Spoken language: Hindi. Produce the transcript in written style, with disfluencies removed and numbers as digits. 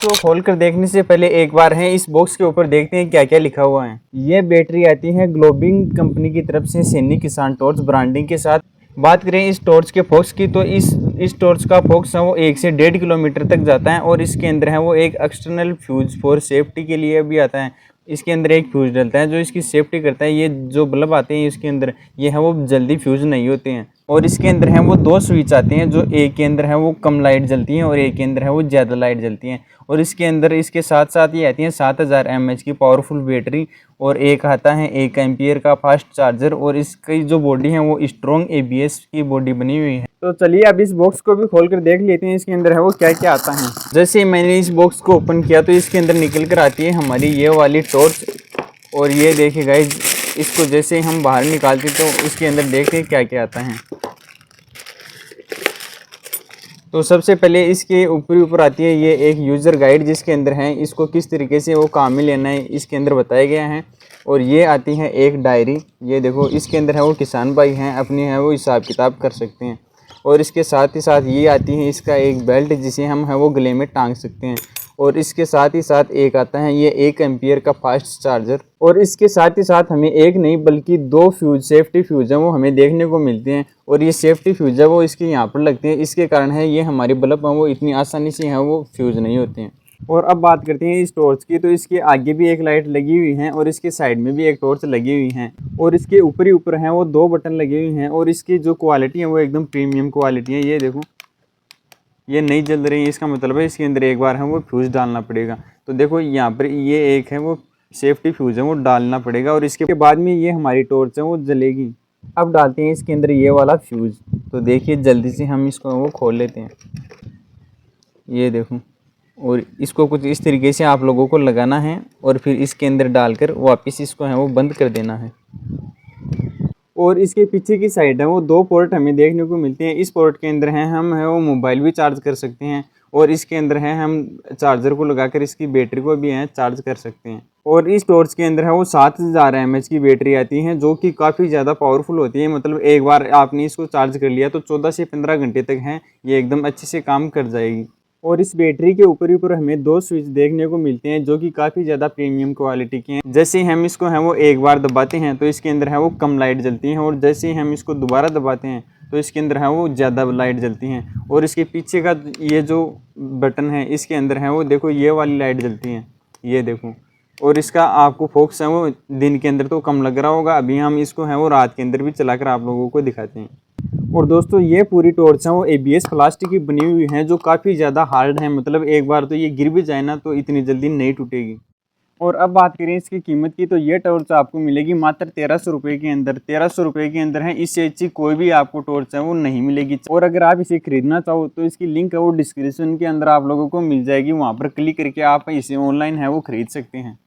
तो खोल कर देखने से पहले एक बार है इस बॉक्स के ऊपर देखते हैं क्या क्या लिखा हुआ है। ये बैटरी आती है ग्लोबिंग कंपनी की तरफ से सैनिक किसान टॉर्च ब्रांडिंग के साथ। बात करें इस टॉर्च के फोक्स की तो इस टॉर्च का फोक्स है वो 1 से 1.5 किलोमीटर तक जाता है और इसके अंदर है वो एक एक्सटर्नल फ्यूज फॉर सेफ्टी के लिए भी आता है। इसके अंदर एक फ्यूज डलता है जो इसकी सेफ्टी करता है। ये जो बल्ब आते हैं इसके अंदर ये है वो जल्दी फ्यूज नहीं होते हैं। और इसके अंदर है वो 2 स्विच आते हैं, जो एक के अंदर है वो कम लाइट जलती है और एक के अंदर है वो ज़्यादा लाइट जलती है। और इसके अंदर इसके साथ साथ ये आती है 7000 mAh की पावरफुल बैटरी और एक आता है 1 एम्पियर का फास्ट चार्जर। और इसकी जो बॉडी है वो स्ट्रॉन्ग ABS की बॉडी बनी हुई है। तो चलिए अब इस बॉक्स को भी खोल कर देख लेते हैं इसके अंदर है वो क्या क्या आता है। जैसे मैंने इस बॉक्स को ओपन किया तो इसके अंदर निकल कर आती है हमारी ये वाली टॉर्च। और ये देखिए गाइस, इसको जैसे हम बाहर निकालते तो इसके अंदर देखते हैं क्या क्या आता है। तो सबसे पहले इसके ऊपर आती है ये एक यूज़र गाइड, जिसके अंदर है इसको किस तरीके से वो काम में लेना है इसके अंदर बताया गया है। और ये आती है एक डायरी, ये देखो इसके अंदर है वो किसान भाई हैं अपनी है वो हिसाब किताब कर सकते हैं। और इसके साथ ही साथ ये आती है इसका एक बेल्ट, जिसे हम है वो गले में टांग सकते हैं। और इसके साथ ही साथ एक आता है ये 1 एम्पियर का फास्ट चार्जर। और इसके साथ ही साथ हमें एक नहीं बल्कि 2 फ्यूज सेफ्टी फ्यूज हैं वो हमें देखने को मिलते हैं। और ये सेफ्टी फ्यूज है वो इसके यहाँ पर लगते हैं, इसके कारण है ये हमारे बल्ब हैं वो इतनी आसानी से हैं वो फ्यूज नहीं होते हैं। और अब बात करते हैं इस टॉर्च की, तो इसके आगे भी एक लाइट लगी हुई है और इसके साइड में भी एक टॉर्च लगी हुई है। और इसके ऊपर ही ऊपर हैं वो 2 बटन लगे हुए हैं। और इसकी जो क्वालिटी है वो एकदम प्रीमियम क्वालिटी है। ये देखो ये नहीं जल रही है, इसका मतलब है इसके अंदर एक बार है वो फ्यूज़ डालना पड़ेगा। तो देखो यहाँ पर ये एक है वो सेफ्टी फ्यूज़ है वो डालना पड़ेगा और इसके बाद में ये हमारी टॉर्च है वो जलेगी। अब डालते हैं इसके अंदर ये वाला फ्यूज़। तो देखिए जल्दी से हम इसको वो खोल लेते हैं, ये देखो। और इसको कुछ इस तरीके से आप लोगों को लगाना है और फिर इसके अंदर डालकर वापस इसको है वो बंद कर देना है। और इसके पीछे की साइड है वो 2 पोर्ट हमें देखने को मिलते हैं। इस पोर्ट के अंदर है हम है वो मोबाइल भी चार्ज कर सकते हैं और इसके अंदर है हम चार्जर को लगाकर इसकी बैटरी को भी है चार्ज कर सकते हैं। और इस टॉर्च के अंदर है वो 7000 mAh की बैटरी आती है, जो कि काफ़ी ज़्यादा पावरफुल होती है। मतलब एक बार आपने इसको चार्ज कर लिया तो 14 से 15 घंटे तक है ये एकदम अच्छे से काम कर जाएगी। और इस बैटरी के ऊपर हमें 2 स्विच देखने को मिलते हैं, जो कि काफ़ी ज़्यादा प्रीमियम क्वालिटी के हैं। जैसे ही हम इसको है वो एक बार दबाते हैं तो इसके अंदर है वो कम लाइट जलती हैं और जैसे ही हम इसको दोबारा दबाते हैं तो इसके अंदर है वो ज़्यादा लाइट जलती हैं। और इसके पीछे का ये जो बटन है इसके अंदर है वो देखो ये वाली लाइट जलती हैं, ये देखो। और इसका आपको फोकस है वो दिन के अंदर तो कम लग रहा होगा, अभी हम इसको है वो रात के अंदर भी चलाकर आप लोगों को दिखाते हैं। और दोस्तों ये पूरी टॉर्च है वो ABS प्लास्टिक की बनी हुई है, जो काफ़ी ज़्यादा हार्ड है। मतलब एक बार तो ये गिर भी जाए ना तो इतनी जल्दी नहीं टूटेगी। और अब बात करें इसकी कीमत की, तो ये टॉर्च आपको मिलेगी मात्र 1300 रुपये के अंदर। 1300 रुपये के अंदर है, इससे अच्छी कोई भी आपको टॉर्च है वो नहीं मिलेगी। और अगर आप इसे खरीदना चाहो तो इसकी लिंक है वो डिस्क्रिप्शन के अंदर आप लोगों को मिल जाएगी, वहाँ पर क्लिक करके आप इसे ऑनलाइन है वो खरीद सकते हैं।